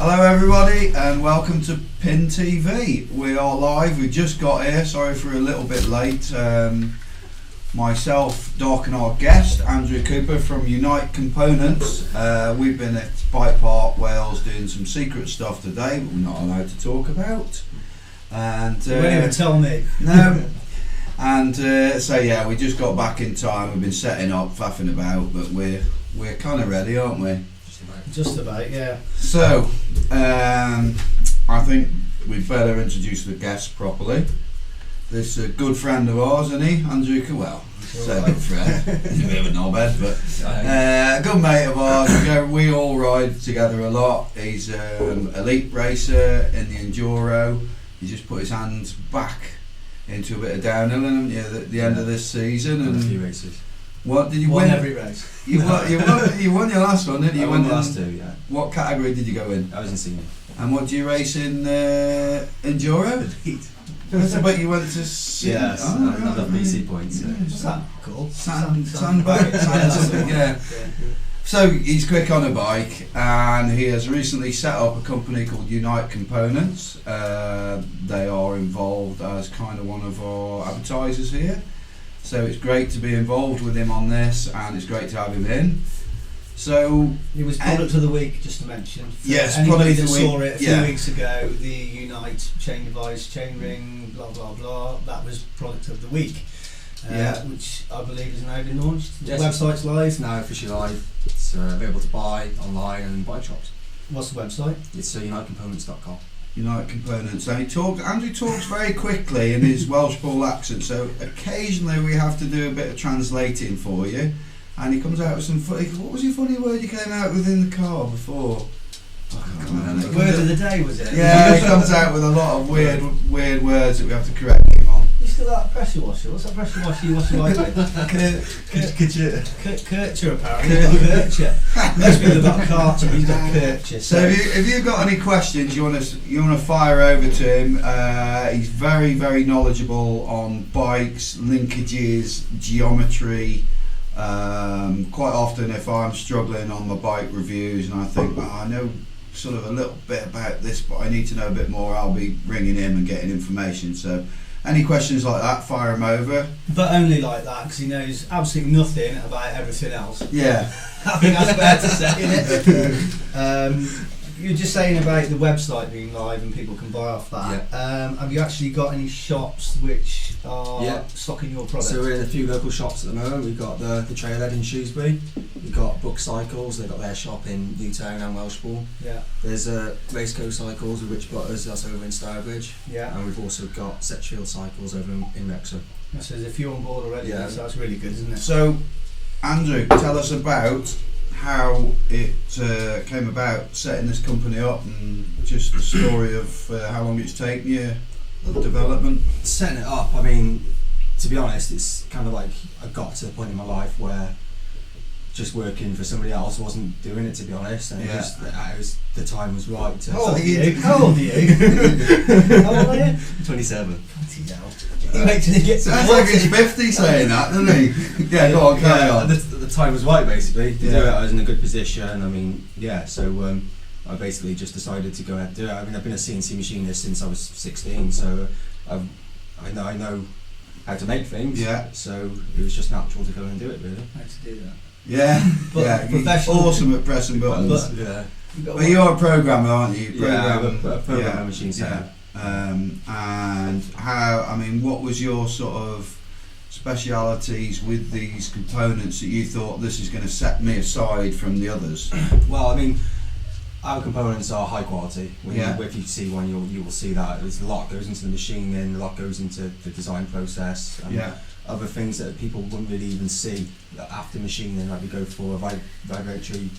Hello everybody and welcome to Pin TV. We are live, we just got here, sorry for a little bit late. Myself, Doc and our guest, Andrew Cooper from Unite Components. We've been at Bike Park, Wales doing some secret stuff today but we're not allowed to talk about. And you won't even tell me. No. And so yeah, we just got back in time, we've been setting up, faffing about, but we're kind of ready, aren't we? Just about, yeah. So, I think we'd better introduce the guest properly. This good friend of ours, isn't he? Andrew, well, say good friend. He's a bit of a knobhead, but good mate of ours. We all ride together a lot. He's an elite racer in the enduro. He just put his hands back into a bit of downhill at the end of this season. And a few races. What did you won win? Every race. You won your last one, didn't you? I won the last two, yeah. What category did you go in? I was in senior. And what do you race in enduro? Elite. But you went to senior. Yes, I got BC points. So. What's that called? Sandbag. Yeah. So he's quick on a bike and he has recently set up a company called Unite Components. They are involved as kind of one of our advertisers here. So it's great to be involved with him on this and it's great to have him in. So it was product of the week, just to mention. Yes, anybody that product of the saw week, it a few weeks ago, the Unite chain device, chain ring, blah blah blah, that was product of the week. Which I believe has now been launched. Yes, the website's live. It's now officially live. It's available to buy online and in bike shops. What's the website? It's unitecomponents.com. Unite Components. And Andrew talks very quickly in his Welsh Ball accent, so occasionally we have to do a bit of translating for you. And he comes out with some funny. What was your funny word you came out with in the car before? The word of the day, was it? Yeah, he comes out with a lot of weird words that we have to correct him on. You still got a pressure washer? What's that pressure washer you wash your bike with? Kircher, apparently. Most people have got Carter, he's got Kircher. So if you've got any questions you want to fire over to him, he's very, very knowledgeable on bikes, linkages, geometry. Quite often if I'm struggling on my bike reviews and I think, I know sort of a little bit about this but I need to know a bit more, I'll be ringing him and getting information. So any questions like that, fire him over. But only like that, because he knows absolutely nothing about everything else. Yeah. I think that's fair to say, isn't it? You were just saying about the website being live and people can buy off that. Yeah. Have you actually got any shops which are stocking your product? So we're in a few local shops at the moment. We've got the Trailhead in Shrewsbury. We've got Book Cycles. They've got their shop in Newtown and Welshpool. Yeah. There's Raceco Cycles with Rich Butters, that's over in Stourbridge. Yeah. And we've also got Setchfield Cycles over in Wrexham. So there's a few on board already. Yeah. So that's really good, isn't it? So Andrew, tell us about how it came about setting this company up and just the story of how long it's taken you, the development. Setting it up, I mean, to be honest, it's kind of like I got to a point in my life where just working for somebody else wasn't doing it, to be honest, and the time was right to... How old are you? How old are you? How old are you? 27. He makes it get Sounds like he's 50 saying that, doesn't he? Yeah, go on, carry on. The time was right, basically, to do it. I was in a good position, I mean, so I basically just decided to go ahead and do it. I mean, I've been a CNC machinist since I was 16, so I know how to make things, so it was just natural to go and do it, really. How to do that. Yeah, he's awesome at pressing buttons. But you're a programmer, aren't you? I'm a programmer, machine setter. And how, I mean, what was your sort of specialities with these components that you thought this is going to set me aside from the others? Well, I mean, our components are high quality. If you see one, you will see that there's a lot goes into the machining, a lot goes into the design process. Other things that people wouldn't really even see after machining, like we go for a vibratory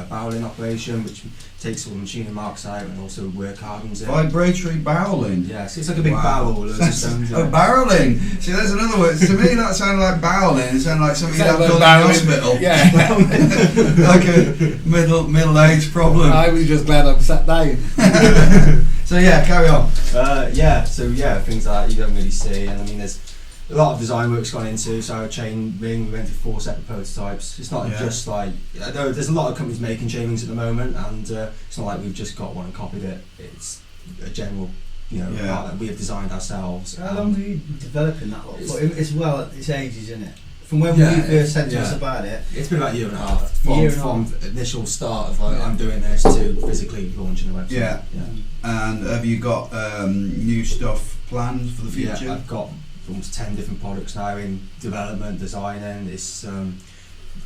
barreling operation, which takes all the machining marks out and also work hardens it. Vibratory barreling? Yes, it's like a big barrel. Barreling! See, there's another word. To me, that sounded like barreling. It sounded like something you'd have done in the hospital. Yeah. Like a middle-aged problem. I was just glad I'm sat down. So yeah, carry on. Things that you don't really see, and I mean, there's a lot of design work's gone into. So our chain ring, we went through 4 separate prototypes. It's not just like, there's a lot of companies making chain rings at the moment, and it's not like we've just got one and copied it. It's a general, part that we have designed ourselves. How long have you been developing that lot for? It's it's ages, isn't it? From when you first said to us about it. It's been about a year and a half from initial start of I'm doing this to physically launching the website. Yeah. And have you got new stuff planned for the future? Yeah, I've got almost 10 different products now in development, designing. It's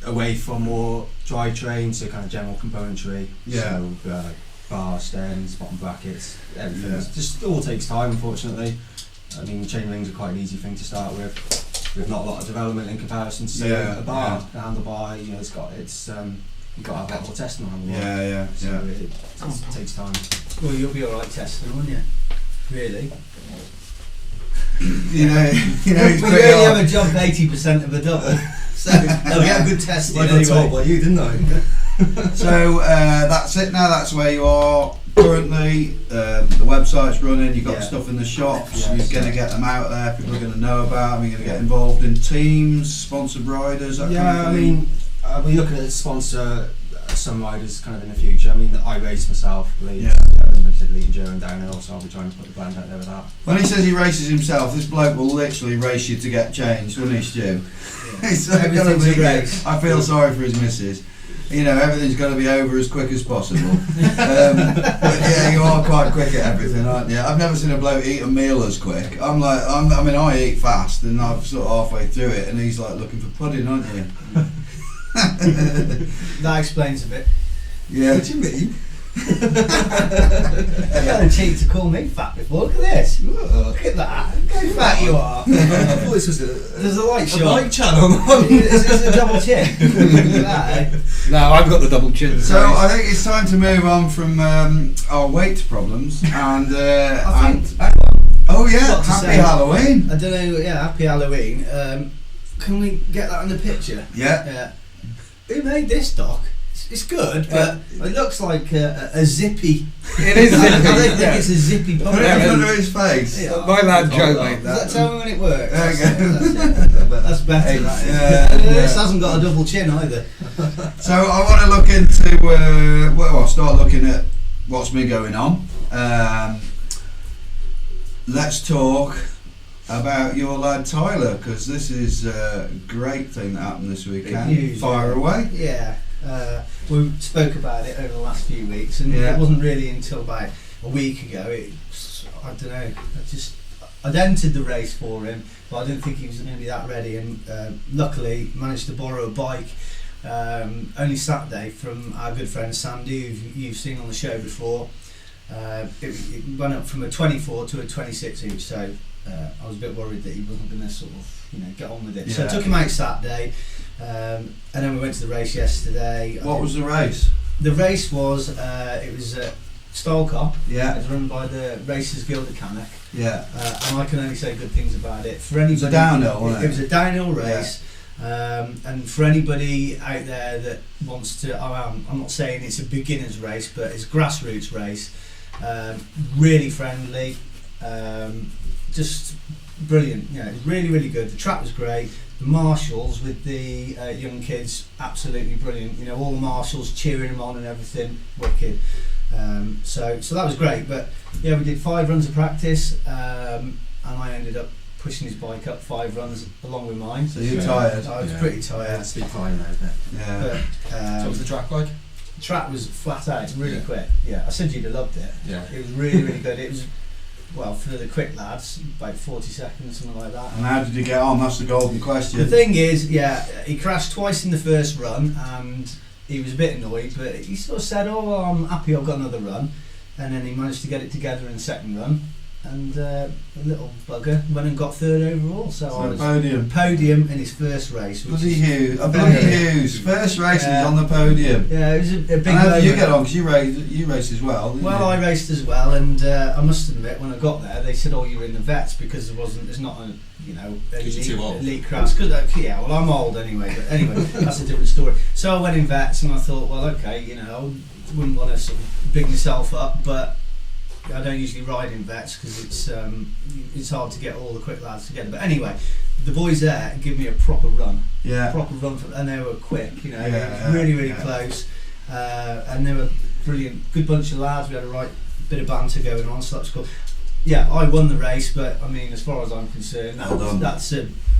away from more drivetrain to kind of general componentry. Yeah. So bar stems, bottom brackets, everything. It just all takes time, unfortunately. I mean, chain rings are quite an easy thing to start with. With not a lot of development in comparison to say a bar, a handlebar. You've got to have a lot more testing on handlebar. So it takes time. Well, you'll be alright testing, won't you? Really? you know, we only have a jump 80% of a double. So we have good testing. I got told by you, didn't I? So that's it now. That's where you are currently. The website's running. You've got stuff in the shops. You're going to get them out there. People are going to know about them. You're going to get involved in teams, sponsored riders. That kind of thing. I mean, we're looking at sponsor some riders kind of in the future. I mean, I race myself, Lee. Yeah. And I said Lee and Joe and downhill, so I'll be trying to put the brand out there with that. When he says he races himself, this bloke will literally race you to get changed, wouldn't he, Stu? It's gonna be, I feel sorry for his missus. Everything's got to be over as quick as possible. But yeah, you are quite quick at everything, aren't you? I've never seen a bloke eat a meal as quick. I eat fast, and I'm sort of halfway through it, and he's like looking for pudding, aren't you? That explains a bit. Yeah. What do you mean? You had a cheek to call me fat before. Look at this. Look at that. Look how fat you are. I thought this was There's a light shot. light channel. This is a double chin. Look at that, eh? No, I've got the double chin. So I think it's time to move on from our weight problems and. Oh yeah, happy Halloween! I don't know. Yeah, happy Halloween. Can we get that in the picture? Yeah. Who made this, Doc? It's good, but it looks like a zippy. It is zippy. I don't think it's a zippy Put puppet. it in front of his face. Yeah. My lad Joe made Does that that. tell me when it works? There you go. That's better. That is. Yeah. This hasn't got a double chin either. So I want to look into. I'll start looking at what's been going on. Let's talk about your lad Tyler, because this is a great thing that happened this weekend. Big news, Fire away. Yeah. We spoke about it over the last few weeks, and Yeah. it wasn't really until about a week ago. I don't know. I'd entered the race for him, but I didn't think he was going to be that ready. And luckily, managed to borrow a bike only Saturday from our good friend Sandy, who you've seen on the show before. It went up from a 24 to a 26 inch, so I was a bit worried that he wasn't going to sort of get on with it. So I took him out Saturday, and then we went to the race yesterday. What was the race? The race was it was a style car. Yeah. It was run by the Racers Guild of Cannock. Yeah. And I can only say good things about it. For anybody, It was a downhill, wasn't it? It was a downhill race. And for anybody out there that wants to, I'm not saying it's a beginner's race, but it's a grassroots race. Really friendly, just brilliant. It's really, really good. The track was great. The marshals with the young kids, absolutely brilliant. All the marshals cheering them on and everything, wicked. So that was great. But yeah, we did 5 runs of practice, and I ended up pushing his bike up 5 runs along with mine. So you're tired? I was pretty tired. It's been fine now, isn't it? Yeah. But, So was the track like? the track was flat out, really quick. Yeah, I said you'd have loved it. Yeah. It was really, really good. It was, well, for the quick lads, about 40 seconds, something like that. And how did you get on? That's the golden question. The thing is, he crashed twice in the first run, and he was a bit annoyed, but he sort of said, "Oh, well, I'm happy I've got another run," and then he managed to get it together in the second run, and the little bugger went and got 3rd overall. So I was podium in his first race. Bloody Hughes, first race and he's on the podium. Yeah, it was a big. And how did you moment. get on? Because you race as well. Didn't Well, you? I raced as well, and I must admit, when I got there, they said, "Oh, you're in the vets," because there's not a Because you're too old. elite class. Because well, I'm old anyway. But anyway, that's a different story. So I went in vets, and I thought, well, okay, I wouldn't want to sort of big myself up, but I don't usually ride in vets because it's hard to get all the quick lads together. But anyway, the boys there give me a proper run. Yeah. Proper run, and they were quick. You know, Yeah, really close, and they were brilliant. Good bunch of lads. We had a right bit of banter going on, so that's cool. Yeah, I won the race, but I mean, as far as I'm concerned, that's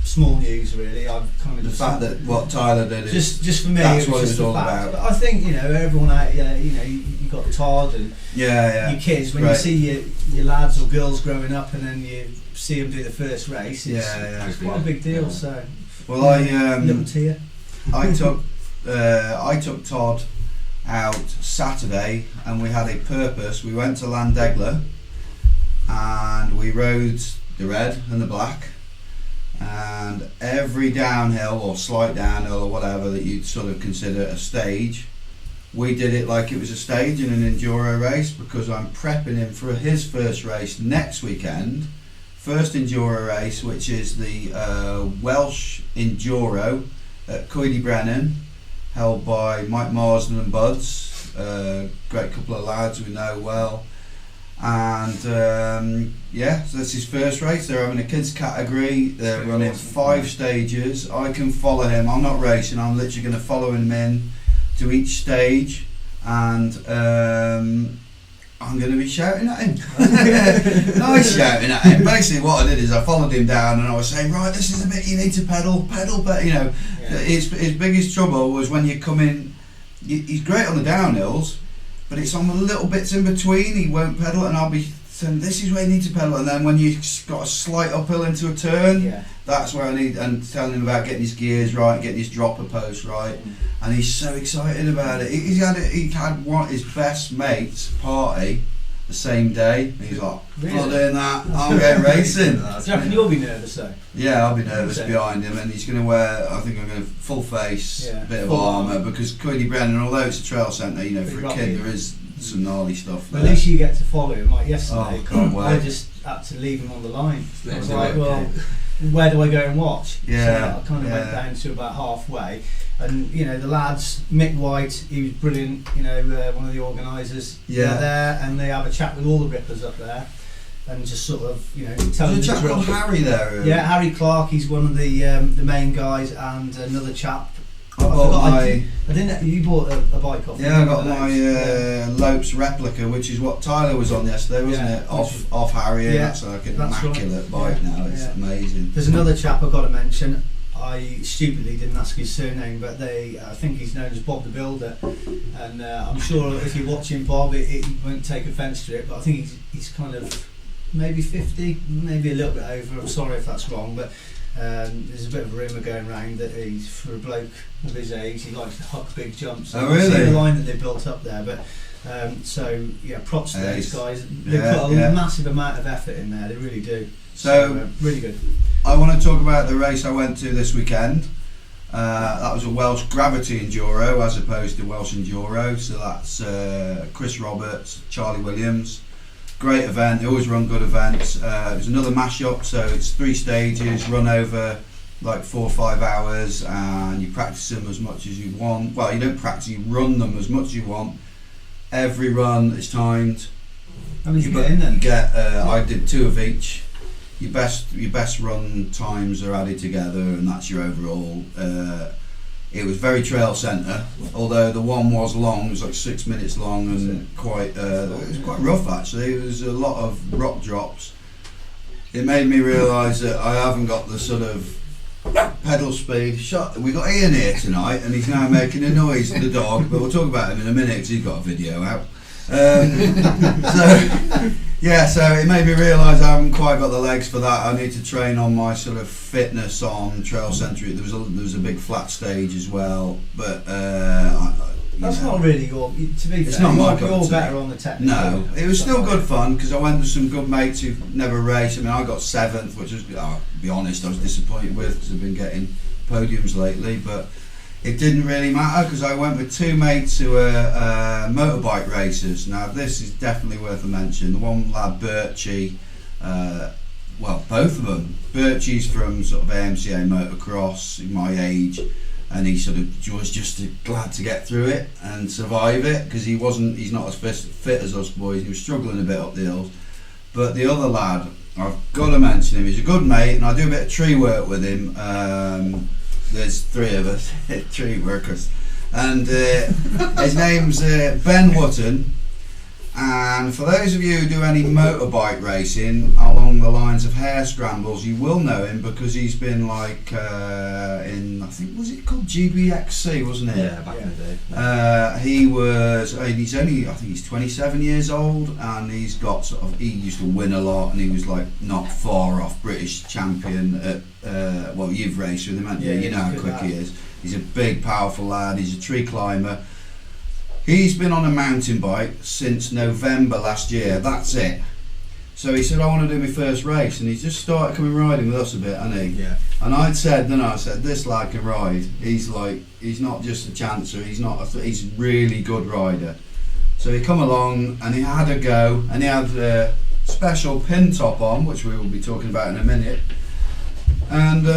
small news really. I've kind of The fact that what Tyler did is just for me, that's it what was it's just all the fact. about. But I think everyone out there, you got Todd and yeah. your kids when you see your lads or girls growing up, and then you see them do the first race. It's quite a big deal. Yeah. So, well, I little tear. I took Todd out Saturday, and we had a purpose. We went to Landegler, and we rode the red and the black, and every downhill or slight downhill or whatever that you'd sort of consider a stage, we did it like it was a stage in an enduro race, because I'm prepping him for his first race next weekend. First enduro race, which is the Welsh Enduro at Coedy Brennan, held by Mike Marsden and Buds, great couple of lads we know well. And so that's his first race. They're having a kids category. They're running 5 stages. I can follow him. I'm not racing. I'm literally going to follow him in to each stage, and I'm going to be shouting at him. Nice shouting at him. Basically, what I did is I followed him down, and I was saying, right, this is the bit you need to pedal. His biggest trouble was when you come in. He's great on the downhills, but it's on the little bits in between he won't pedal, and I'll be saying this is where you need to pedal, and then when you've got a slight uphill into a turn, that's where I need, and telling him about getting his gears right, getting his dropper post right, and he's so excited about it. He had one his best mates party the same day. He's like, I'm not doing that, I'm going racing. Do you reckon you'll be nervous though? Yeah, I'll be nervous behind him, and he's going to wear, I think I'm going to full face, bit of armour, because Coedy Brennan, although it's a trail centre, for a kid there is some gnarly stuff there. But at least you get to follow him, like yesterday. Can't wait. I just had to leave him on the line. I was like, well, where do I go and watch? Yeah. So I kind of went down to about halfway, and the lads, Mick White, he was brilliant, one of the organisers, there, and they have a chat with all the rippers up there, and just sort of, tell them There's a chap called Harry there. Yeah, Harry Clark, he's one of the main guys, and another chap. I didn't. You bought a bike off? Yeah, I got my Lopes replica, which is what Tyler was on yesterday, wasn't it? Off Harry, and that's like an immaculate bike now. It's amazing. There's another chap I've got to mention. I stupidly didn't ask his surname, but I think he's known as Bob the Builder, and I'm sure if you're watching Bob, it won't take offence to it. But I think he's kind of maybe 50, maybe a little bit over. I'm sorry if that's wrong, but. There's a bit of a rumour going around that he's, for a bloke of his age, he likes to huck big jumps. Oh, really? I've seen the line that they built up there, but props to those guys. They put a massive amount of effort in there. They really do. So really good. I want to talk about the race I went to this weekend. That was a Welsh Gravity Enduro as opposed to Welsh Enduro. So that's Chris Roberts, Charlie Williams. Great event, they always run good events. It was another mash-up, so it's 3 stages, run over like 4 or 5 hours, and you practice them as much as you want. Well, you don't practice, you run them as much as you want. Every run is timed. How many you get in then? You get, I did 2 of each. Your best run times are added together, and that's your overall. It was very trail centre, although the one was long. It was like 6 minutes long, and quite. It was quite rough actually. There was a lot of rock drops. It made me realise that I haven't got the sort of pedal speed. We got Ian here tonight, and he's now making a noise. The dog, but we'll talk about him in a minute because he's got a video out. So it made me realise I haven't quite got the legs for that. I need to train on my sort of fitness on trail centre. There was a big flat stage as well, but that's not really your. To be fair, you're better on the technical. No, it was still good fun because I went with some good mates who never raced. I mean, I got 7th, which was, to be honest, I was disappointed with because I've been getting podiums lately, but. It didn't really matter because I went with 2 mates who were motorbike racers. Now this is definitely worth a mention. The one lad, Birchie, both of them. Birchie's from sort of AMCA motocross, my age, and he sort of was just glad to get through it and survive it, because he's not as fit as us boys. He was struggling a bit up the hills. But the other lad, I've got to mention him. He's a good mate, and I do a bit of tree work with him. There's 3 of us, tree workers, and his name's Ben Wotton. And for those of you who do any motorbike racing along the lines of hare scrambles, you will know him because he's been like in, I think, was it called GBXC, wasn't it? Yeah, back in the day. He's only, I think he's 27 years old, and he's got he used to win a lot, and he was like not far off British champion at, well, you've raced with him, haven't you? Yeah, you know how quick lad. he is. He's a big, powerful lad. He's a tree climber. He's been on a mountain bike since November last year, that's it. So he said, I want to do my first race, and he just started coming riding with us a bit, hasn't he? Yeah. And I said, this lad can ride. He's not just a chancer, he's a really good rider. So he come along, and he had a go, and he had a special pin top on, which we will be talking about in a minute. And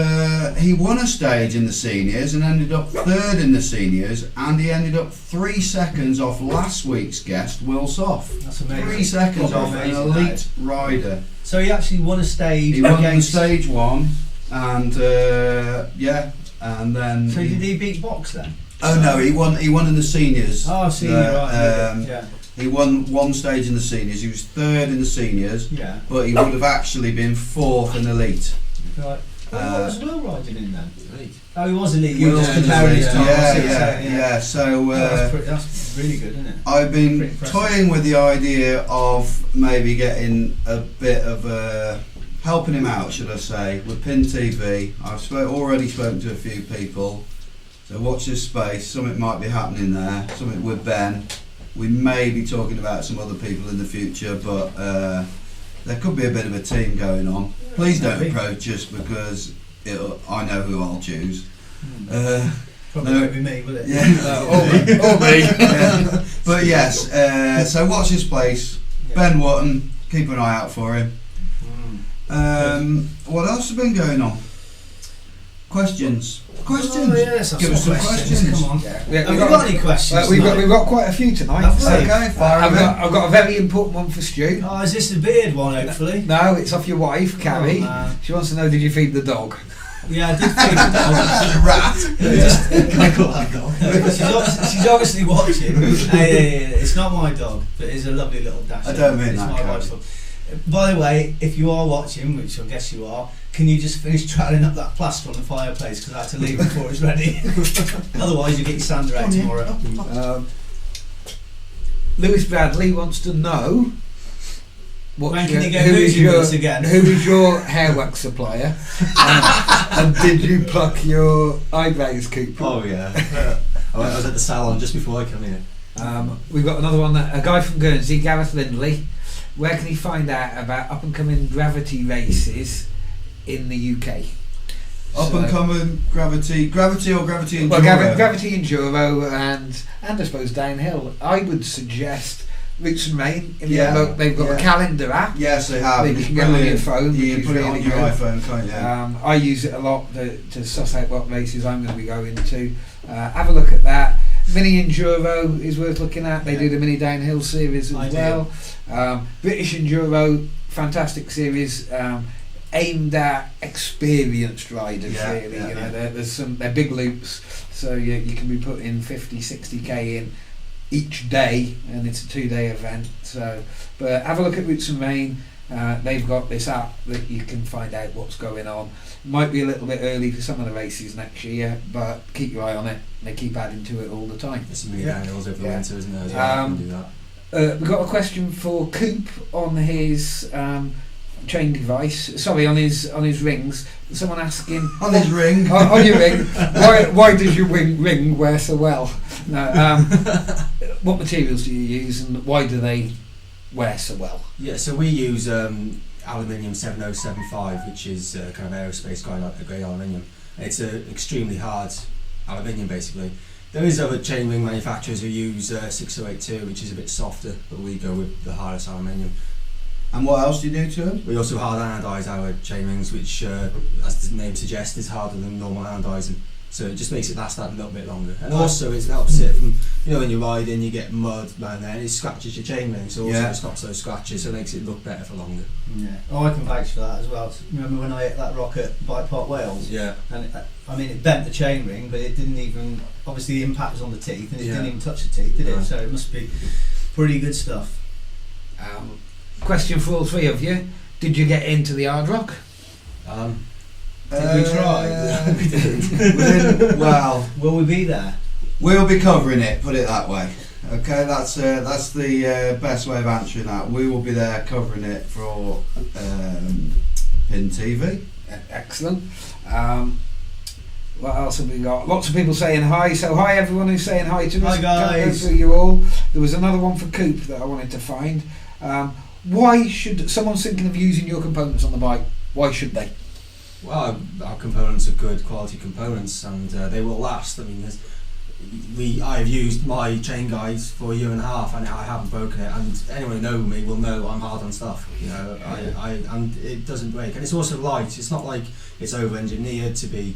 he won a stage in the seniors and ended up 3rd in the seniors, and he ended up 3 seconds off last week's guest, Will Soff. That's amazing. 3 seconds off an Amazing, elite that. rider. So he actually won a stage. He won against- stage 1, and and then. So did he beat Box then? Oh no, he won in the seniors. Oh, senior, right. Yeah. He won 1 stage in the seniors. He was 3rd in the seniors, Yeah. but he would have actually been 4th in elite. Right. What was Will riding in then? Elite. Oh, he was elite. You were Will's just in comparing his elite, time. yeah. So That's really good, isn't it? I've been Pretty impressive. toying with the idea of maybe getting a bit of helping him out, should I say, with Pin TV. I've already spoken to a few people, so watch this space. Something might be happening there. Something with Ben. We may be talking about some other people in the future, but there could be a bit of a team going on. Please don't maybe. approach us, because I know who I'll choose. Probably no. won't be me, will it? Yeah. Or me. Yeah. But yes, so watch this place. Yeah. Ben Wotton, keep an eye out for him. What else has been going on? Questions? Oh, yes, Give us some questions. Come on. Yeah, Have we got any questions? we've tonight? got quite a few tonight. Have we? Okay, fire I've away. got a very important one for Stu. Oh, is this the beard one, hopefully? No, it's off your wife, Carrie. Oh, man. She wants to know, did you feed the dog? Yeah, I did think of Rat. Can I call that dog? she's obviously watching. Hey, it's not my dog, but it's a lovely little dash. I don't mean it's that, my Karen. wife's dog. By the way, if you are watching, which I guess you are, can you just finish travelling up that plaster on the fireplace, because I had to leave before it's ready. Otherwise you get your sander out tomorrow. Lewis Bradley wants to know When can you go moving with us again? Who is your hair wax supplier? And did you pluck your eyebrows, Cooper? Oh yeah. I was at the salon just before I come here. We've got another one, a guy from Guernsey, Gareth Lindley. Where can he find out about up and coming gravity races in the UK? Up and coming gravity or gravity enduro? Well, gravity enduro and I suppose downhill. I would suggest Roots and Rain. They've got a calendar app. Yes, they have. You can get it on your phone. You which can put is it on really your good. iPhone, can't you? I use it a lot to suss out what races I'm going to be going to. Have a look at that. Mini Enduro is worth looking at. They do the Mini Downhill series as well. British Enduro, fantastic series, aimed at experienced riders. Really, you know, they're big loops, so you can be putting 50, 60k in each day, and it's a 2-day event. So, but have a look at Roots and Rain. They've got this app that you can find out what's going on. Might be a little bit early for some of the races next year, but keep your eye on it. They keep adding to it all the time. There's some mini downhills over the winter, isn't there? As well? You can do that. We've got a question for Coop on his chain device. Sorry, on his rings. Someone asking On his ring. on your ring. Why does your ring wear so well? No. What materials do you use, and why do they wear so well? Yeah, so we use aluminium 7075, which is kind of aerospace grade aluminium. It's an extremely hard aluminium, basically. There is other chain ring manufacturers who use 6082, which is a bit softer, but we go with the hardest aluminium. And what else do you do to them? We also hard anodise our chain rings, which, as the name suggests, is harder than normal anodising. So it just makes it last that little bit longer. And also it helps it from, when you're riding you get mud and then it scratches your chainring, so also it stops those scratches, so it makes it look better for longer. Yeah. Oh, I can vouch for that as well. Remember when I hit that rock at Bike Park Wales? Yeah. And it bent the chainring, but it didn't even, obviously the impact was on the teeth and it didn't even touch the teeth, did it? So it must be pretty good stuff. Question for all three of you. Did you get into the hard rock? Did we try? We didn't. Well, will we be there? We'll be covering it, put it that way. Okay, that's the best way of answering that. We will be there covering it for Pin TV. Excellent. What else have we got? Lots of people saying hi. So hi everyone who's saying hi to us. Hi guys. Can't go through you all. There was another one for Coop that I wanted to find. Why should someone's thinking of using your components on the bike? Why should they? Well, our components are good quality components, and they will last. I mean, I've used my chain guides for a year and a half, and I haven't broken it. And anyone who knows me will know I'm hard on stuff. And it doesn't break. And it's also light. It's not like it's over-engineered to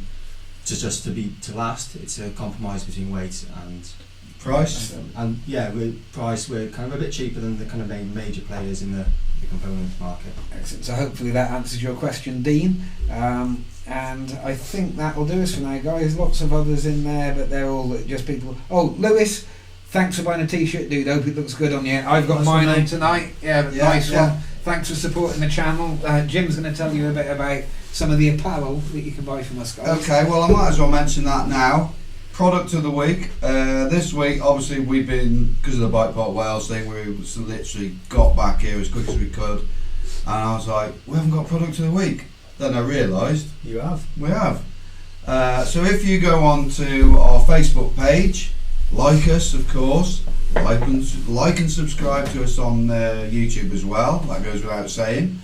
last. It's a compromise between weight and price. And we're kind of a bit cheaper than the kind of major players in the component market. Excellent. So hopefully that answers your question, Dean. And I think that will do us for now, guys. Lots of others in there, but they're all just people. Oh, Lewis, thanks for buying a t-shirt, dude. Hope it looks good on you. I've got mine on tonight. Nice one. Thanks for supporting the channel. Jim's going to tell you a bit about some of the apparel that you can buy from us, guys. Okay, well I might as well mention that now. Product of the week. This week, obviously, we've been, because of the Bike Park Wales thing, we literally got back here as quick as we could, and I was like, we haven't got product of the week. Then I realised you have. We have. So if you go on to our Facebook page, like us, of course, like and subscribe to us on YouTube as well. That goes without saying.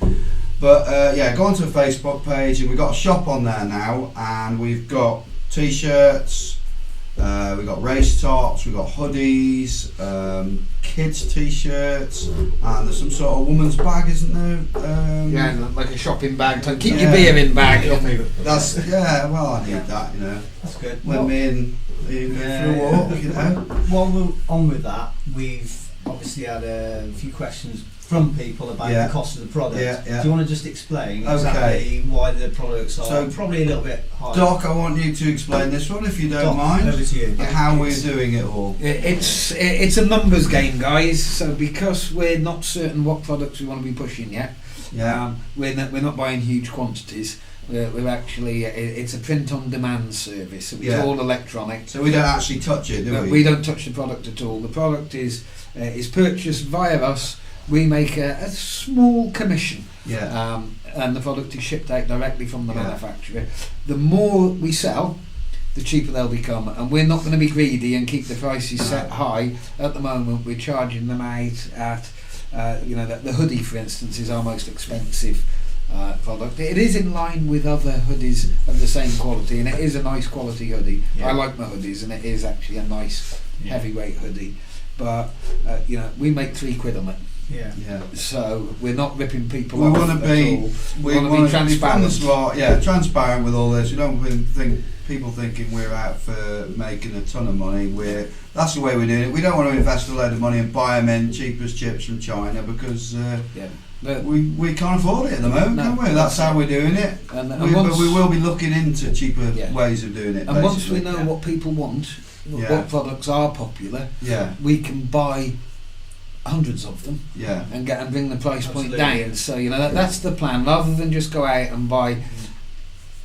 But go onto the Facebook page, and we've got a shop on there now, and we've got t-shirts. We've got race tops, we've got hoodies, kids t-shirts, and there's some sort of woman's bag, isn't there? Like a shopping bag. Keep your beer in bag. That's I need that, That's good. When me and you go for a walk, While we're on with that, we've obviously had a few questions from people about the cost of the product. Do you want to just explain exactly why the products are probably a little bit higher? Doc, I want you to explain this one, if you don't mind. Over to you. How we're doing it all. It's a numbers game, guys. So because we're not certain what products we want to be pushing yet, we're not buying huge quantities. We're actually it's a print-on-demand service, so it's all electronic. So we don't actually touch it, do we? We don't touch the product at all. The product is purchased via us. We make a small commission, and the product is shipped out directly from the manufacturer. The more we sell, the cheaper they'll become, and we're not going to be greedy and keep the prices set high. At the moment, we're charging them out at, the hoodie, for instance, is our most expensive product. It is in line with other hoodies of the same quality, and it is a nice quality hoodie. I like my hoodies, and it is actually a nice heavyweight hoodie. But we make £3 on it. So we're not ripping people off. We want to be transparent. Transparent with all this. You don't think people thinking we're out for making a ton of money. That's the way we're doing it. We don't want to invest a load of money and buy them in cheap as chips from China because we can't afford it at the moment, can we? That's how we're doing it. But we will be looking into cheaper ways of doing it. And once we know what people want, what products are popular, we can buy hundreds of them and bring the price point down. So that's the plan, rather than just go out and buy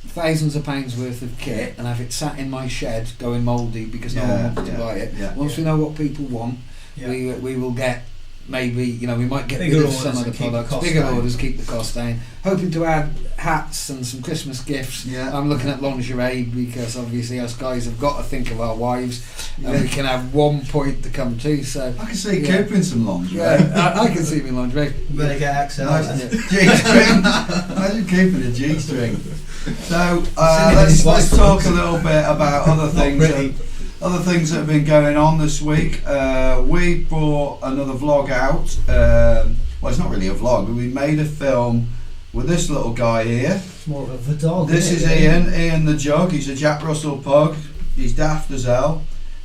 thousands of pounds worth of kit and have it sat in my shed going mouldy because no one wants to buy it. Once we know what people want, we will get maybe we might get rid of some of the products, bigger orders, keep the cost down. Hoping to add hats and some Christmas gifts. I'm looking at lingerie because obviously us guys have got to think of our wives, and we can have one point to come to. So I can see keeping some lingerie. I can see me lingerie. Better get XL. G-string. Imagine keeping a G-string. So let's talk a little bit about other things. Other things that have been going on this week. We brought another vlog out. Well, it's not really a vlog, but we made a film with this little guy here. It's more of a dog. This is Ian the Jug. He's a Jack Russell pug. He's daft as hell.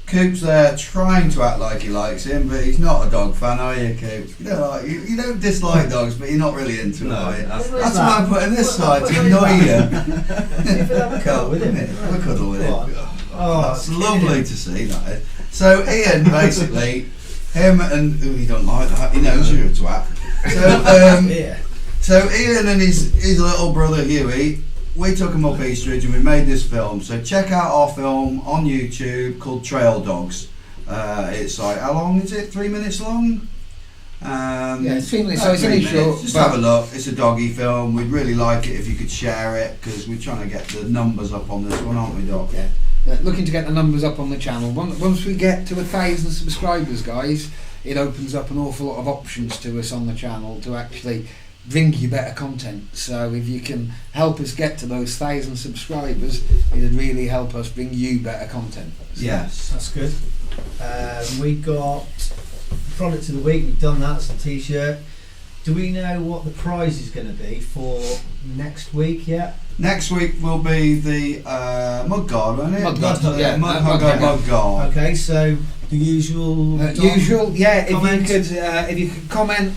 Coop's there trying to act like he likes him, but he's not a dog fan, are you, Coop? You don't dislike dogs, but you're not really into it, are you? That's why I'm putting this side to annoy you. You could have a cuddle with him. Have a cuddle with him. Oh, That's lovely to see, that is. So Ian, basically, him and... he don't like that. He knows you're a twat. So Ian and his little brother Huey, we took him up Eastridge and we made this film. So check out our film on YouTube called Trail Dogs. It's like, how long is it? 3 minutes long? Yeah, it's 3 minutes, so it's only short. Just have a look. It's a doggy film. We'd really like it if you could share it, because we're trying to get the numbers up on this one, aren't we, Doc? Yeah. Looking to get the numbers up on the channel. Once we get to 1,000 subscribers, guys, it opens up an awful lot of options to us on the channel to actually bring you better content. So if you can help us get to those 1,000 subscribers, it'd really help us bring you better content. So yes, that's good. We got product of the week. We've done that. It's a t-shirt. Do we know what the prize is going to be for next week yet? Next week will be the mud guard, won't it? Mud guard, Mud guard. Okay, so the usual. Yeah. Comment. If you could comment,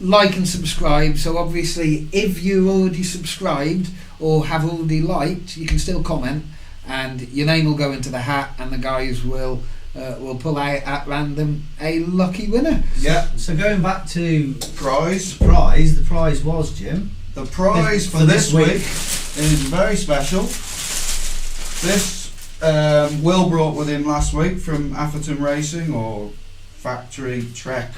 like and subscribe. So obviously, if you already subscribed or have already liked, you can still comment, and your name will go into the hat, and the guys will pull out at random a lucky winner. Yeah. So going back to Prize. the prize was, Jim. The prize for this week is very special. This Will brought with him last week from Atherton Racing, or Factory Trek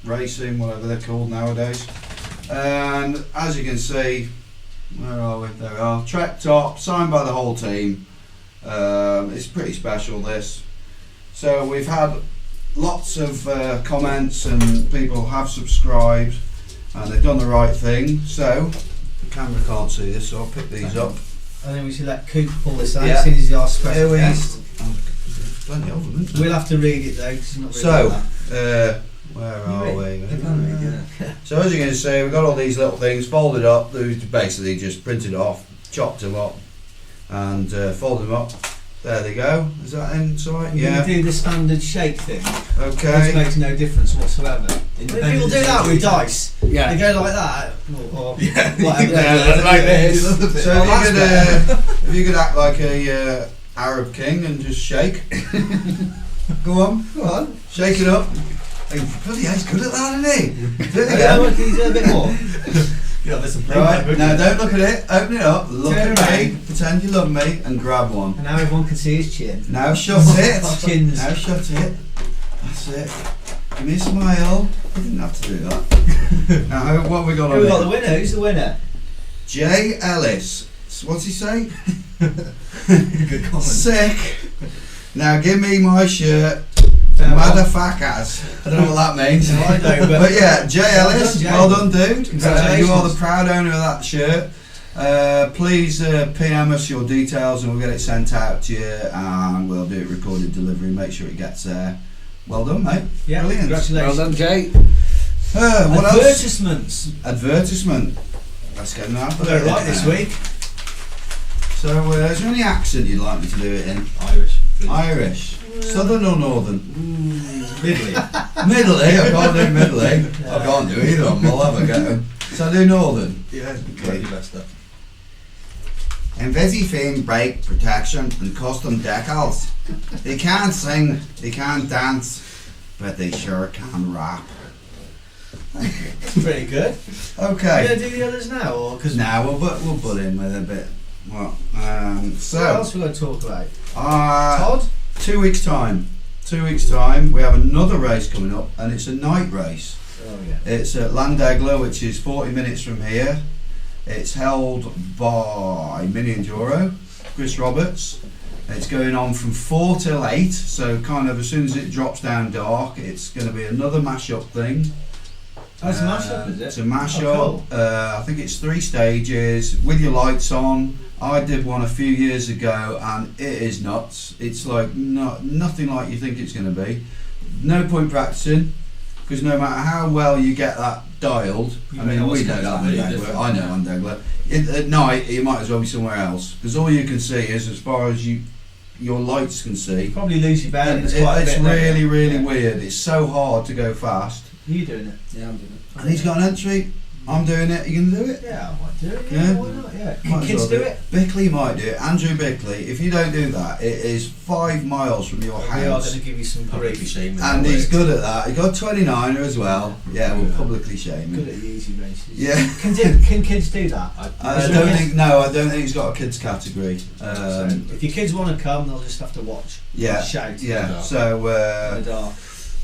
Racing, whatever they're called nowadays. And as you can see, where are we? There we are. Trek top, signed by the whole team. It's pretty special, this. So we've had lots of comments, and people have subscribed and they've done the right thing. So the camera can't see this, so I'll pick these up. I think we should let Coop pull this out, Yeah. since he's our special guest. Plenty of them, isn't We'll have to read it though, because he's not really So, that. where are we? So as you can see, we've got all these little things folded up. They basically just printed off, chopped them up, and folded them up. There they go. Is that in sight? You do the standard shake thing, which Okay. makes no difference whatsoever. People do that with dice. Yeah. They go like that, or Yeah. whatever. Yeah, like this. So if you could act like a Arab king and just shake. Go on, shake it up. Bloody hell, he's good at that, isn't he? Do it Yeah, again. can you do a bit more? Yeah, there's some Right, now don't look at it, open it up, look Turn at me, around. pretend you love me, and grab one. And now everyone can see his chin. Now shut it. Chins. Now shut it. That's it. Give me a smile. You didn't have to do that. Now, what have we got on Who got the here? winner? Who's the winner? Jay Ellis. What's he say? good comment. Sick. Now give me my shirt. Farewell. Motherfuckers. I don't know what that means. No, I don't, But yeah, Jay Well Ellis, done, Jay. well done, dude. Congratulations. You are the proud owner of that shirt. Please PM us your details and we'll get it sent out to you, and we'll do it recorded delivery. Make sure it gets there. Well done, mate. Yeah, Brilliant. congratulations. Well done, Jay. What else? Advertisements. Advertisement. Let's get an I alphabet. got it right this week. So, is there any accent you'd like me to do it in? Irish. Irish. Southern or northern? Middly. Middle-y, I can't do middle-y. I can't do either of them, I'll have a go. So I do northern. Yeah, Okay. your best stuff. Invisifin brake protection and custom decals. They can't sing, they can't dance, but they sure can rap. That's pretty good. Are you Okay. going to do the others now? Or cause Now we'll butt in with a bit. Well, what so else are we going to talk about? uh, Todd? 2 weeks time. 2 weeks time, we have another race coming up, and it's a night race. Oh yeah. It's at Landegler, which is 40 minutes from here. It's held by Mini Enduro, Chris Roberts. It's going on from 4 till 8, so kind of as soon as it drops down dark, it's going to be another mash-up thing. Oh, it's a mash-up, is it? It's a mash-up. Oh, cool. I think it's 3 stages with your lights on. I did one a few years ago, and it is nuts. It's like nothing like you think it's going to be. No point practicing. because no matter how well you get that dialed, You I don't know mean, what's we know going that on, on really Degler. different. I know on Degler. At night, you might as well be somewhere else, because all you can see is as far as your lights can see. Probably lose your bearings It's quite a bit. really, really Yeah. weird. It's so hard to go fast. Are you doing it? Yeah, I'm doing it. And he's got an entry. I'm doing it. You can do it. Yeah, I might do it. Yeah. Yeah, why not? Yeah. Can Might as kids well do it? Bickley might do it. Andrew Bickley. If you don't do that, it is 5 miles from your We are house. going to give you some Publicly grief. shaming. And he's good at that. He got 29er as well. Yeah, we'll publicly shame Good him. at the easy races. Yeah. Can kids do that? I don't think. No, I don't think he's got a kids category. So if your kids want to come, they'll just have to watch. Yeah. Shout. Yeah. So In the dark.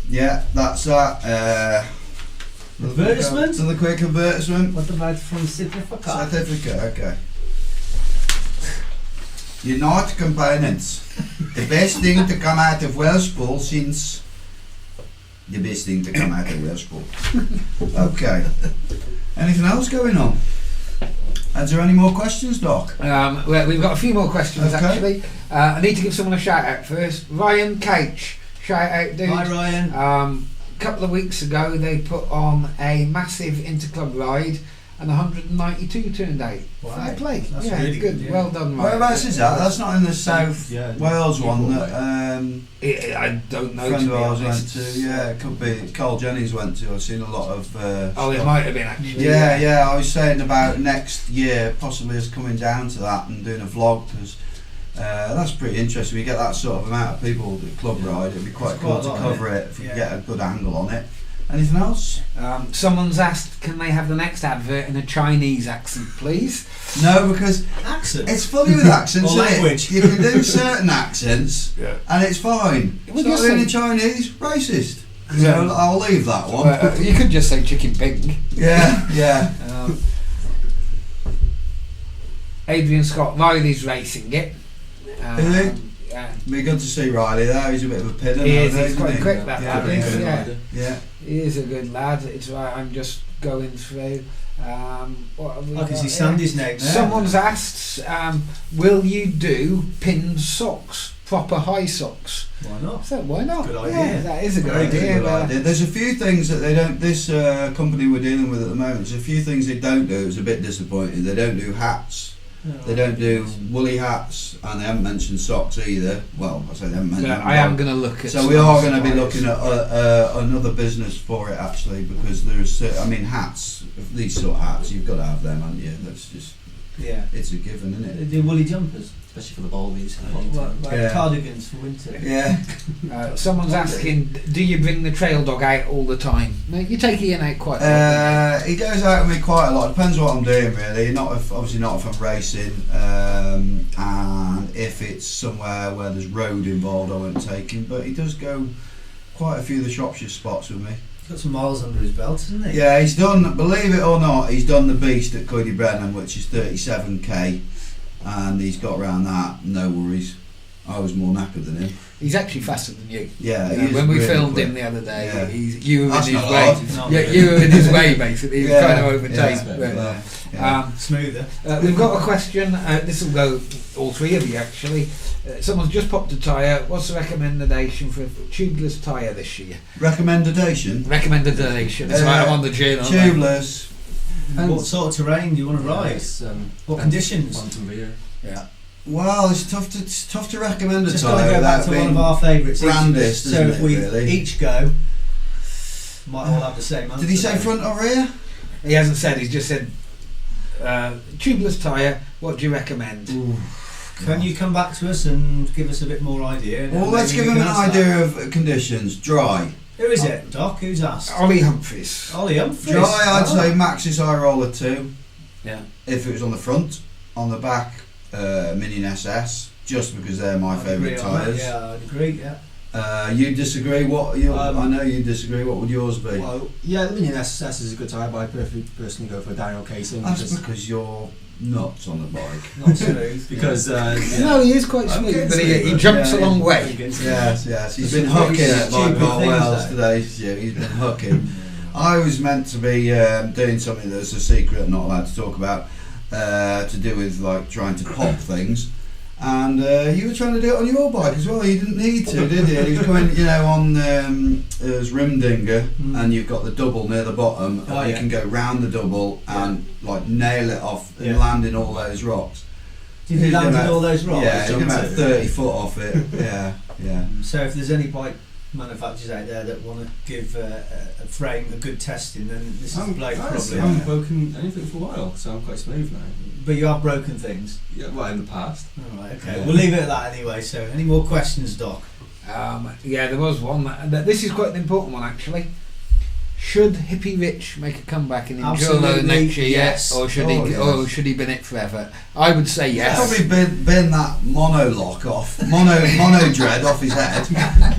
yeah, that's that. Advertisement? To the quick advertisement. What about from certificate? Certificate. Okay. United Components. The best thing to come out of Wellspool since. The best thing to come out of Wellspool. Okay. Anything else going on? Is there any more questions, Doc? Well, we've got a few more questions Okay. actually. I need to give someone a shout out first. Ryan Couch, shout out dude. Hi Ryan. Couple of weeks ago they put on a massive interclub ride and 192 turned out. Wow. Fair play. That's yeah, really good, yeah. Well done, Ryan. Whereabouts is that? That's not in the South Yeah, Wales one Newport, that I don't know. a friend to of be ours went honest. to. Yeah, it could be. Carl Jennings went to. I've seen a lot of. Oh, it stuff. might have been actually. Yeah. I was saying about next year possibly us coming down to that and doing a vlog because that's pretty interesting. We get that sort of amount of people at the club ride. It'd be quite It's cool quite a to lot, cover isn't it it? if we Yeah. get a good angle on it. Anything else? Someone's asked, can they have the next advert in a Chinese accent, please? No, because Accent. it's funny with accents. Or isn't it? language. You can do certain accents and it's fine. We It's not just doing say- in Chinese, racist. Yeah. So I'll leave that one. You could just say chicken pig. Yeah. Adrian Scott Riley's racing it. Is he? Yeah. Be good to see Riley there. He's a bit of a pidder. He is, nowadays, he's quite isn't he? quick, that Yeah, lad yeah. is, yeah. Yeah. He is a good lad. It's right. I'm just going through. What have we I can got see here? Sandy's name there. Someone's asked, will you do pinned socks, proper high socks? Why not? So why not? Good Yeah, idea. that is a good Very idea. good idea. There's a few things that they don't. This company we're dealing with at the moment. There's a few things they don't do. It's a bit disappointing. They don't do hats. They don't do woolly hats, and they haven't mentioned socks either. Well, I say they haven't mentioned. I am going to look at. So we are going to be looking at another business for it actually, because there's. I mean, hats. These sort of hats, you've got to have them, haven't you? That's just. Yeah. It's a given, isn't They it? do woolly jumpers. especially for the Baldies. Like Yeah. cardigans for winter. Yeah. Someone's asking, do you bring the trail dog out all the time? No, you take Ian out quite a lot. He goes out with me quite a lot. Depends what I'm doing, really. Obviously not if I'm racing, and if it's somewhere where there's road involved, I won't take him. But he does go quite a few of the Shropshire spots with me. He's got some miles under his belt, hasn't he? Yeah, he's done. Believe it or not, he's done the Beast at Cuddy Brennan, which is 37k, and he's got around that. No worries. I was more knackered than him. He's actually faster than you. Yeah, You he know, is when we really filmed quick. him the other day, Yeah. you were That's in his not way. hard. No, Yeah, really. you were in his way basically. He was Yeah, trying to overtake. yeah. but, Yeah, yeah. Smoother. We've got a question. This will go all three of you actually. Someone's just popped a tyre. What's the recommendation for a tubeless tyre this year? Recommendation? Recommendation. So I'm on the journal. Tubeless. And- What sort of terrain do you want to ride? What conditions? Quantum rear. Yeah. Well, it's tough to recommend a Just tyre got to go back without to one being of our favourites. each of us. brandest, So isn't if it, we really? each go, might all have the same answer. Did he say front or rear? He hasn't said. He's just said tubeless tyre. What do you recommend? Can you come back to us and give us a bit more idea? and Well, then let's maybe give we him an can answer idea of conditions. Dry. that? Who is it, Doc? Who's asked? Ollie Humphries. Ollie Humphries. Dry, I'd Oh. say Max's High Roller 2. Yeah. If it was on the front. On the back, Minion SS. Just because they're my I'd agree favourite on that. tyres. Yeah, I'd agree. Yeah. You disagree? I know you disagree. What would yours be? Well, yeah, the Minion SSS is a good tyre, but I personally go for a dyno casing. That's because you're nuts on the bike. Not smooth. because No, he is quite I'm smooth, getting but smooth, he but jumps yeah, a long yeah. way. Yes. He's been It's hooking at stupid like Paul things, Wells though. today. Yeah, he's been hooking. I was meant to be doing something that's a secret, not allowed to talk about, to do with like trying to pop things. And you were trying to do it on your bike as well. You didn't need to, did you? He was going, on his Rimdinger, and you've got the double near the bottom. Oh, you yeah. can go round the double and like nail it off and land in all those rocks. Did you land in all those rocks? Yeah, you're about 30 foot off it. Yeah. So if there's any bike manufacturers out there that want to give a frame a good testing, then this is the bloke probably. I haven't broken anything for a while, so I'm quite smooth now. But you have broken things. Yeah, well, in the past. Alright, okay. We'll leave it at that anyway. So, any more questions, Doc? Yeah, there was one. This is quite an important one, actually. Should Hippie Rich make a comeback in Enduro Absolutely, next year, yes. or should Oh, he, yes. or should he bin it forever? I would say yes. Probably bin that mono lock off, mono dread off his head,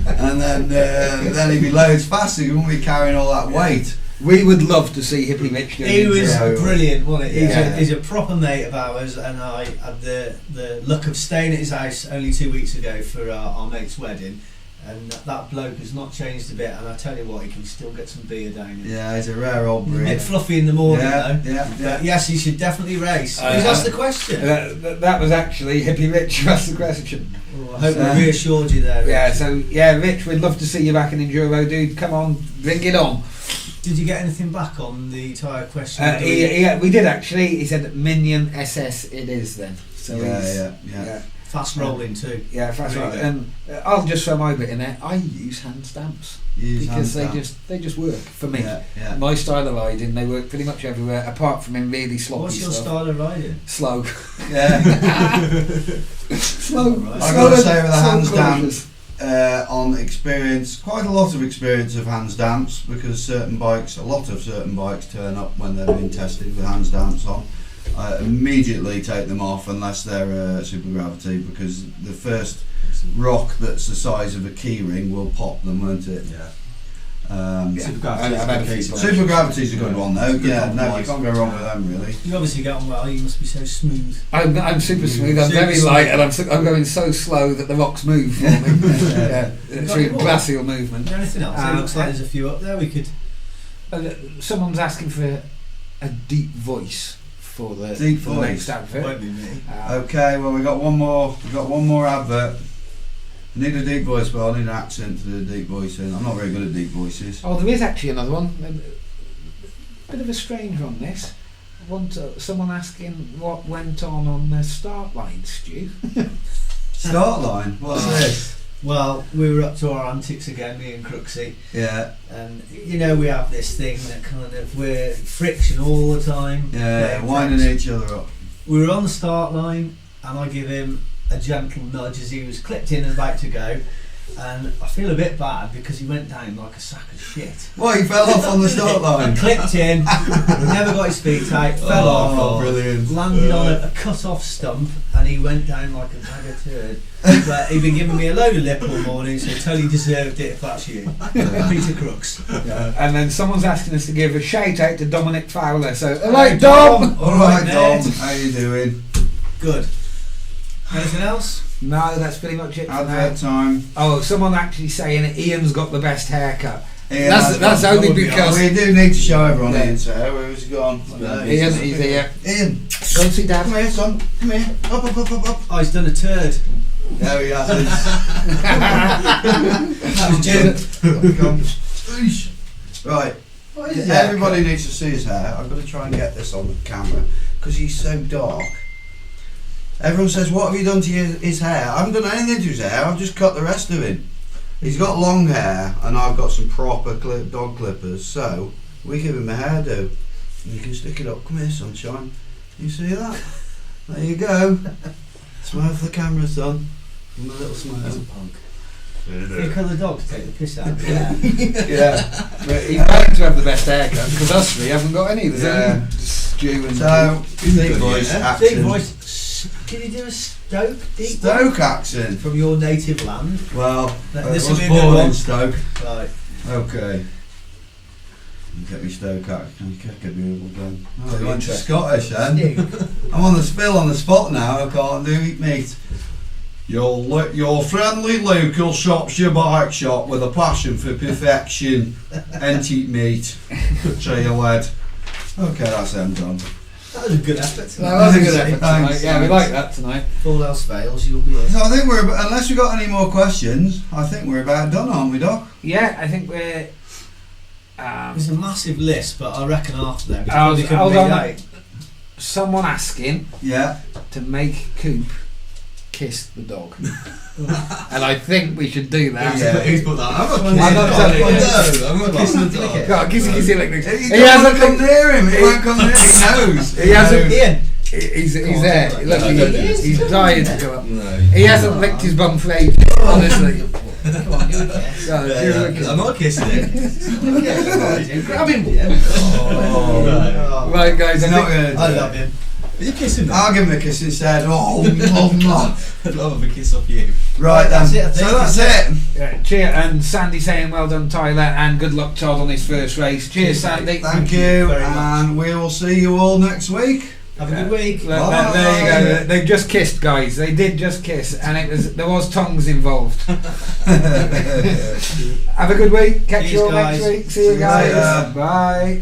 and then he'd be loads faster. He wouldn't be carrying all that weight. We would love to see Hippie Rich do He was Enduro. brilliant, wasn't he? Yeah. He's a proper mate of ours, and I had the luck of staying at his house only 2 weeks ago for our mate's wedding. And that bloke has not changed a bit, and I tell you what, he can still get some beer down him. Yeah, he's a rare old He's a breed. bit fluffy in the morning though. Yeah. But yes, he should definitely race. Who's asked the question? That was actually Hippie Rich who asked the question. Oh, I hope we reassured you there. Rich. Yeah, so Rich, we'd love to see you back in Enduro, dude. Come on, bring it on. Did you get anything back on the tyre question? We did actually. He said Minion SS it is then. So Yeah. Fast rolling too. Yeah, fast Really rolling. I'll just throw my bit in there. I use hand stamps because they just work for me. Yeah. My style of riding, they work pretty much everywhere, apart from in really sloppy What's your stuff. style of riding? Slow. Yeah. Slow. Right. I've got to say with the slow hand closures. stamp, on experience, quite a lot of experience of hand stamps, because a lot of certain bikes turn up when they've been tested with hand stamps on. I immediately take them off unless they're super gravity, because the first rock that's the size of a key ring will pop them, won't it? Yeah. Super gravity's a good one though. Yeah, no, you can't go wrong with them really. You obviously get on well. You must be so smooth. I'm super smooth. I'm Super very smooth. light, and I'm going so slow that the rocks move for me. Yeah, through glacial movement. Is there anything else? It looks like there's a few up there. We could. Someone's asking for a deep voice for the Deep for the voice. next advert. Won't be me. Okay, well we got one more advert. I need a deep voice, but I need an accent to do a deep voice in. I'm not very good at deep voices. Oh, there is actually another one. A bit of a strange one, this. Someone asking what went on the start line, Stu. Start line. What's this? Well, we were up to our antics again, me and Crooksy, Yeah. and we have this thing that kind of we're friction all the time. Yeah, playing winding tricks. each other up. We were on the start line, and I give him a gentle nudge as he was clipped in and about to go, and I feel a bit bad because he went down like a sack of shit. What, he fell off on the start line? Clipped in, never got his feet out, fell off, Brilliant. landed on a cut-off stump, and he went down like a bag of turd. But he'd been giving me a load of lip all morning, so totally deserved it if that's you. Peter Crooks. Yeah. And then someone's asking us to give a shout out to Dominic Fowler. So, Hello, alright, Dom! Alright, mate. Dom, how you doing? Good. Anything else? No, that's pretty much it for Advert now. time. Oh, someone actually saying Ian's got the best haircut. Ian That's has only that would be because we do need to show everyone Yeah. Ian's hair. Where's he gone? Ian, he's here. Ian, Go see Dad. come here, son. Come here. Up. Oh, he's done a turd. There he has That was Jim. it. Right. Everybody needs to see his hair. I've got to try and get this on the camera because he's so dark. Everyone says, what have you done to his hair? I haven't done anything to his hair. I've just cut the rest of him. He's got long hair and I've got some proper dog clippers, so we give him a hairdo. And you can stick it up. Come here, sunshine. You see that? There you go. Smile for the camera, son. Give him a little smile. He's a punk. You colour dogs take the piss out of you. Yeah. But he's going to have the best haircut because us three haven't got any. There's Yeah. only Stu and So, deep voice Deep accent. voice. Can you do a Stoke deep Stoke accent. from your native land? Well, I This was will be a good born one. in Stoke. Right. Okay. You get me Stoke accent. You can't get me all done. Oh, you went to Interesting. Scottish then? Stu. I'm on the spill on the spot now. I can't do eat meat. Your friendly local shop's your bike shop with a passion for perfection and eat meat. Trail lead. Okay, that's them done. That was a good effort tonight. That was a good effort tonight. Thanks, Yeah, we thanks. like that tonight. If all else fails, you'll be here. So I think unless we've got any more questions, I think we're about done, aren't we, Doc? Yeah, I think we're. There's a massive list, but I reckon after that, Hold we couldn't on, beat that. someone asking Yeah. to make Coop kiss the dog. And I think we should do that. Who's put that? I'm not I'm not telling you. No, I'm not kissing the dog. Go on, kissy like this. He hasn't come near him. He won't come near him. He knows. He hasn't. Ian, He's on, there. do it. Look, No, he's dying to go up. No. He hasn't licked his bum for ages, honestly. come on, give it a kiss. Go, give it a kiss. I'm not kissing it. Grab him. Oh. Right, guys, He's I not think, going to I love him. Are you kissing me? I'll give him a kiss instead. Oh, mwah. I'd love a kiss off you. Right then. That's it, I think. So that's it. yeah, cheer, and Sandy saying well done, Tyler, and good luck, Todd, on his first race. Cheers, Sandy. Thank you, very much. and we will see you all next week. Have a good week. There you go. They've just kissed, guys. They did just kiss, and there was tongues involved. Have a good week. Catch Cheers, you all guys. next week. See you See you guys. later. Bye.